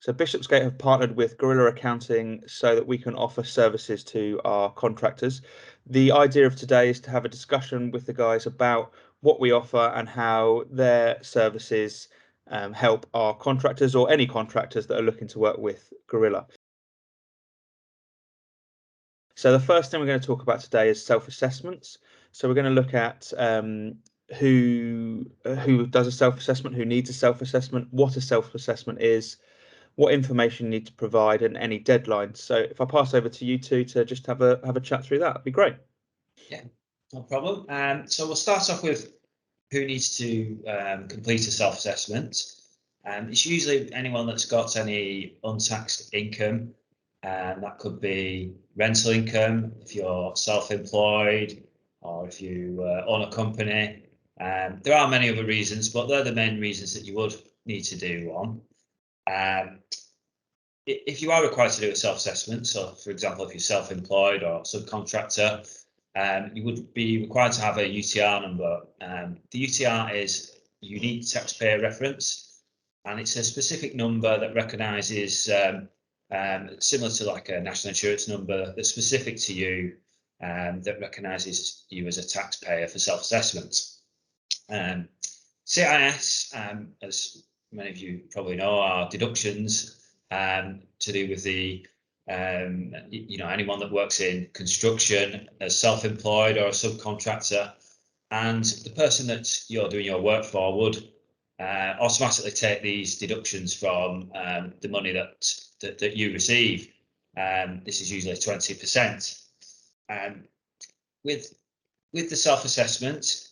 So Bishopsgate have partnered with Gorilla Accounting so that we can offer services to our contractors. The idea of today is to have a discussion with the guys about what we offer and how their services help our contractors or any contractors that are looking to work with Gorilla. So the first thing we're going to talk about today is self-assessments. So we're going to look at who does a self-assessment, who needs a self-assessment, what a self-assessment is, what information you need to provide, and any deadlines. So if I pass over to you two to just have a chat through that'd be great. Yeah, no problem. So we'll start off with who needs to complete a self-assessment. It's usually anyone that's got any untaxed income, and that could be rental income if you're self-employed or if you own a company. There are many other reasons, but they're the main reasons that you would need to do one. If you are required to do a self-assessment, so for example, if you're self-employed or subcontractor, you would be required to have a UTR number. The UTR is unique taxpayer reference, and it's a specific number that recognises, similar to like a national insurance number, that's specific to you, that recognises you as a taxpayer for self-assessment. CIS, as many of you probably know, are deductions to do with the anyone that works in construction as self-employed or a subcontractor, and the person that you're doing your work for would automatically take these deductions from the money that you receive. This is usually 20%. With the self-assessment,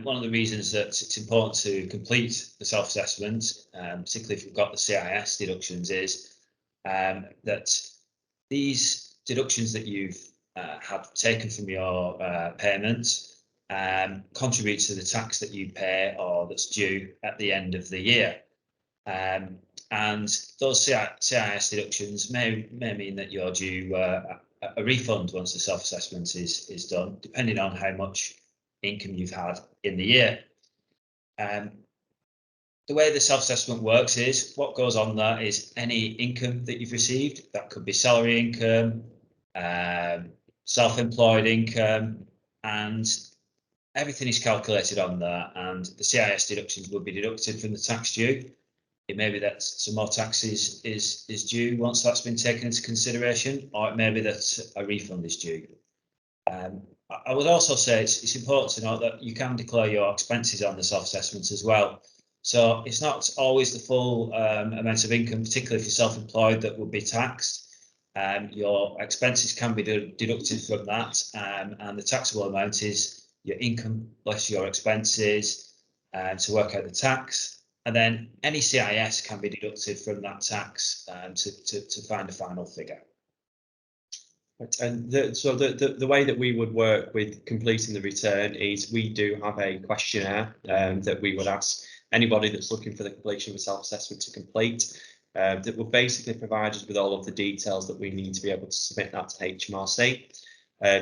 one of the reasons that it's important to complete the self-assessment, particularly if you've got the CIS deductions, is that these deductions that you've had taken from your payments contribute to the tax that you pay or that's due at the end of the year. And those CIS deductions may mean that you're due a refund once the self-assessment is done, depending on how much income you've had in the year. The way the self-assessment works is what goes on there is any income that you've received. That could be salary income, self-employed income, and everything is calculated on there, and the CIS deductions will be deducted from the tax due. It may be that some more tax is due once that's been taken into consideration, or it may be that a refund is due. I would also say it's important to note that you can declare your expenses on the self-assessment as well. So it's not always the full amount of income, particularly if you're self-employed, that would be taxed. Your expenses can be deducted from that, and the taxable amount is your income less your expenses to work out the tax. And then any CIS can be deducted from that tax to find a final figure. And so the way that we would work with completing the return is we do have a questionnaire that we would ask anybody that's looking for the completion of a self-assessment to complete, that will basically provide us with all of the details that we need to be able to submit that to HMRC.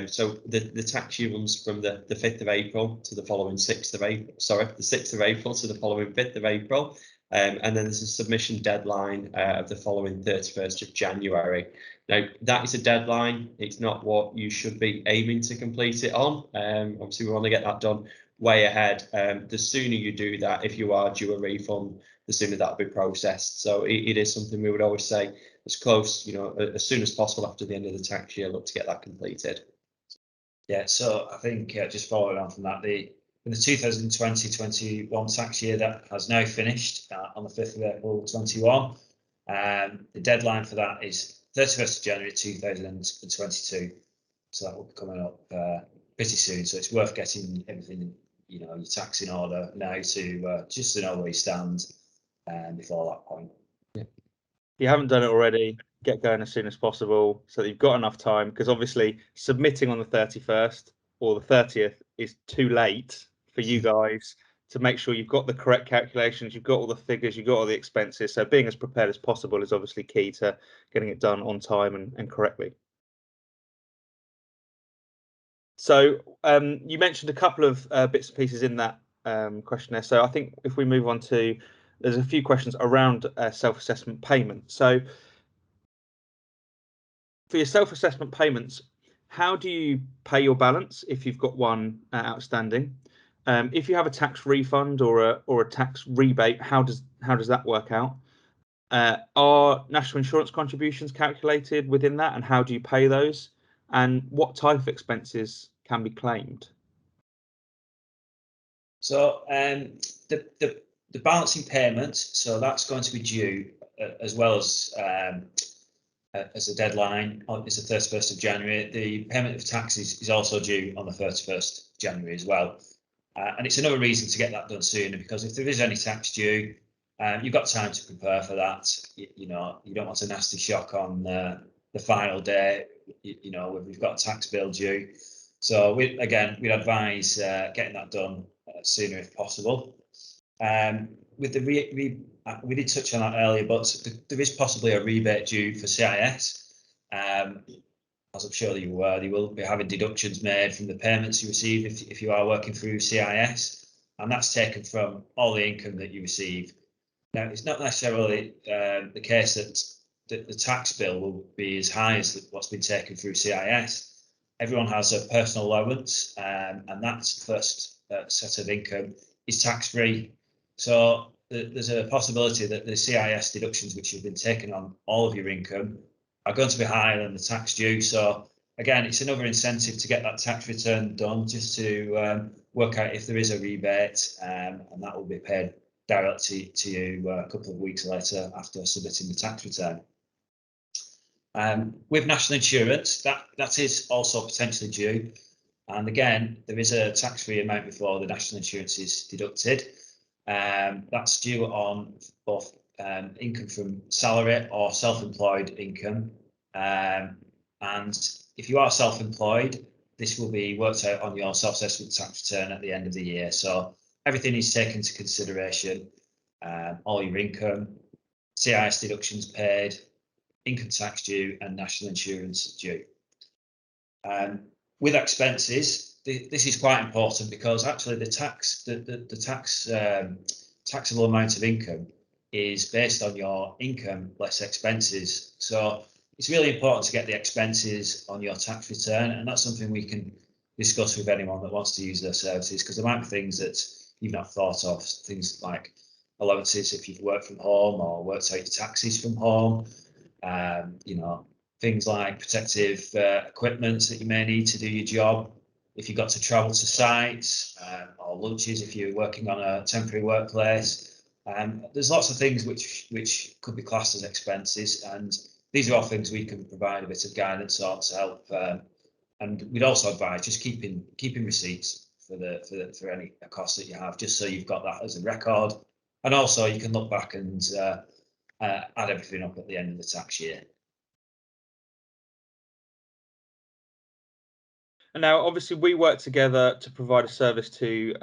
So the tax year runs from the 5th of April to the following 6th of April, the 6th of April to the following 5th of April. And then there's a submission deadline of the following 31st of January. Now, that is a deadline. It's not what you should be aiming to complete it on. Obviously, we want to get that done way ahead. The sooner you do that, if you are due a refund, the sooner that'll be processed. So it is something we would always say as close, as soon as possible after the end of the tax year, look to get that completed. Yeah, so I think just following on from that, in the 2020-21 tax year that has now finished on the 5th of April 21, the deadline for that is 31st of January 2022. So that will be coming up pretty soon. So it's worth getting everything, your tax in order now to just to know where you stand before that point. Yeah. If you haven't done it already, get going as soon as possible so that you've got enough time, because obviously submitting on the 31st or the 30th is too late for you guys to make sure you've got the correct calculations, you've got all the figures, you've got all the expenses. So being as prepared as possible is obviously key to getting it done on time and correctly. So you mentioned a couple of bits and pieces in that questionnaire. So I think if we move on to there's a few questions around self-assessment payment. So for your self-assessment payments, how do you pay your balance if you've got one outstanding? If you have a tax refund or a tax rebate, how does that work out? Are national insurance contributions calculated within that, and how do you pay those? And what type of expenses can be claimed? So the balancing payment, so that's going to be due as well as a deadline. It's the 31st of January. The payment of taxes is also due on the 31st of January as well. And it's another reason to get that done sooner, because if there is any tax due, you've got time to prepare for that. You know, you don't want a nasty shock on the final day. You know, we've got a tax bill due. So we'd advise getting that done sooner if possible. With the we did touch on that earlier, but there is possibly a rebate due for CIS. As I'm sure you were, you will be having deductions made from the payments you receive if you are working through CIS, and that's taken from all the income that you receive. Now, it's not necessarily the case that the tax bill will be as high as what's been taken through CIS. Everyone has a personal allowance, and that first set of income is tax-free. So there's a possibility that the CIS deductions which have been taken on all of your income are going to be higher than the tax due. So again, it's another incentive to get that tax return done, just to work out if there is a rebate, and that will be paid directly to you a couple of weeks later after submitting the tax return. With national insurance, that is also potentially due. And again, there is a tax-free amount before the national insurance is deducted. That's due on both income from salary or self-employed income. And if you are self-employed, this will be worked out on your self-assessment tax return at the end of the year. So everything is taken into consideration, all your income, CIS deductions paid, income tax due, and national insurance due. With expenses, this is quite important, because actually the taxable amount of income is based on your income less expenses. So it's really important to get the expenses on your tax return, and that's something we can discuss with anyone that wants to use their services, because there might be things that you've not thought of, things like allowances if you've worked from home or worked out your taxes from home, you know, things like protective equipment that you may need to do your job if you've got to travel to sites, or lunches if you're working on a temporary workplace. There's lots of things which could be classed as expenses, and these are all things we can provide a bit of guidance on to help. And we'd also advise just keeping receipts for any costs that you have, just so you've got that as a record, and also you can look back and add everything up at the end of the tax year. And now, obviously, we work together to provide a service to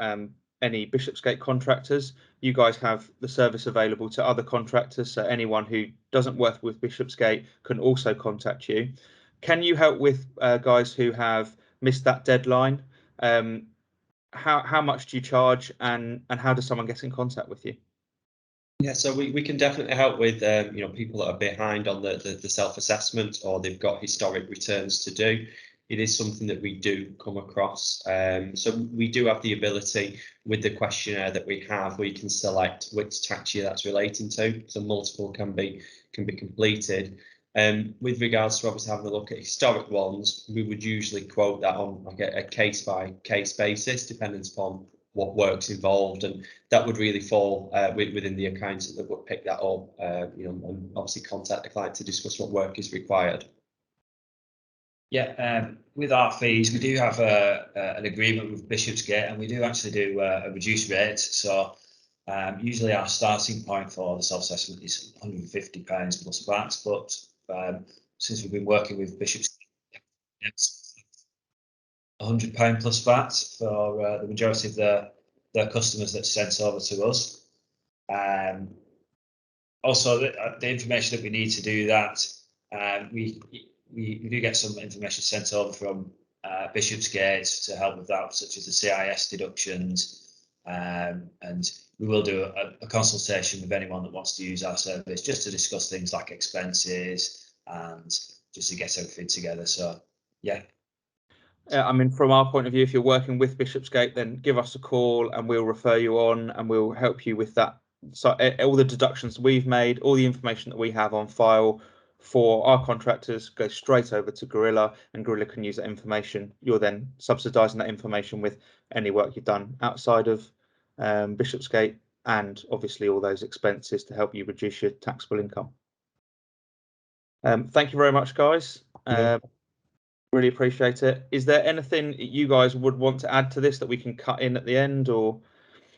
any Bishopsgate contractors. You guys have the service available to other contractors, so anyone who doesn't work with Bishopsgate can also contact you. Can you help with guys who have missed that deadline? How much do you charge, and how does someone get in contact with you? Yeah, so we can definitely help with you know, people that are behind on the self-assessment, or they've got historic returns to do. It is something that we do come across. So we do have the ability with the questionnaire that we have, we can select which tax year that's relating to. So multiple can be completed. With regards to obviously having a look at historic ones, we would usually quote that on like a case by case basis, depending upon what work's involved, and that would really fall within the accountant that would pick that up, you know, and obviously contact the client to discuss what work is required. Yeah, with our fees, we do have an agreement with Bishopsgate, and we do actually do a reduced rate. So usually our starting point for the self-assessment is £150 plus VAT, but since we've been working with Bishopsgate, it's £100 plus VAT for the majority of their customers that's sent over to us. Also, the information that we need to do that, we do get some information sent over from Bishopsgate to help with that, such as the CIS deductions, And we will do a consultation with anyone that wants to use our service, just to discuss things like expenses and just to get everything together. So yeah. I mean, from our point of view, if you're working with Bishopsgate, then give us a call and we'll refer you on and we'll help you with that. So all the deductions we've made, all the information that we have on file for our contractors goes straight over to Gorilla, and Gorilla can use that information. You're then subsidising that information with any work you've done outside of Bishopsgate, and obviously all those expenses to help you reduce your taxable income. Thank you very much, guys. Really appreciate it. Is there anything you guys would want to add to this that we can cut in at the end, or?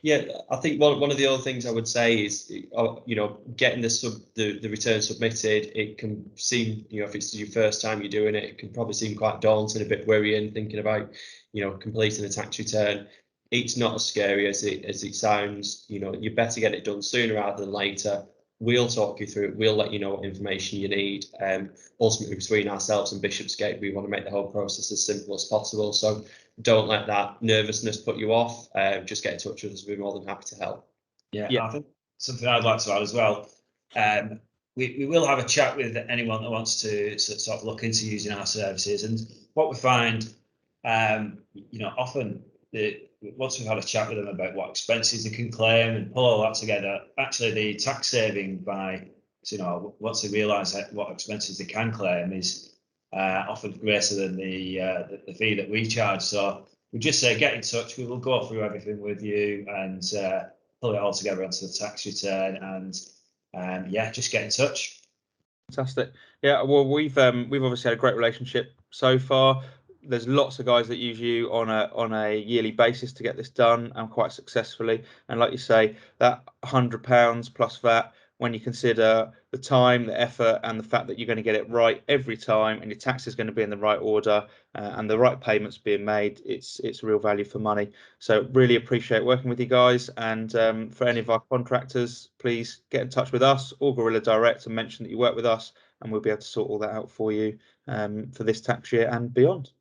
Yeah, I think one of the other things I would say is, getting the return submitted. It can seem, if it's your first time you're doing it, it can probably seem quite daunting, a bit worrying, thinking about, completing a tax return. It's not as scary as it sounds. You better get it done sooner rather than later. We'll talk you through it. We'll let you know what information you need. Ultimately, between ourselves and Bishopsgate, we want to make the whole process as simple as possible. So don't let that nervousness put you off. Just get in touch with us. We're more than happy to help. Yeah, I think something I'd like to add as well. We will have a chat with anyone that wants to sort of look into using our services. And what we find, often once we've had a chat with them about what expenses they can claim and pull all that together, actually the tax saving by, once they realise what expenses they can claim is often greater than the fee that we charge. So we just say get in touch. We will go through everything with you and pull it all together onto the tax return. And just get in touch. Fantastic. Yeah, well, we've obviously had a great relationship so far. There's lots of guys that use you on a yearly basis to get this done, and quite successfully. And like you say, that £100 plus VAT, when you consider the time, the effort, and the fact that you're going to get it right every time, and your tax is going to be in the right order, and the right payments being made, it's real value for money. So really appreciate working with you guys. And for any of our contractors, please get in touch with us or Gorilla Direct and mention that you work with us, and we'll be able to sort all that out for you for this tax year and beyond.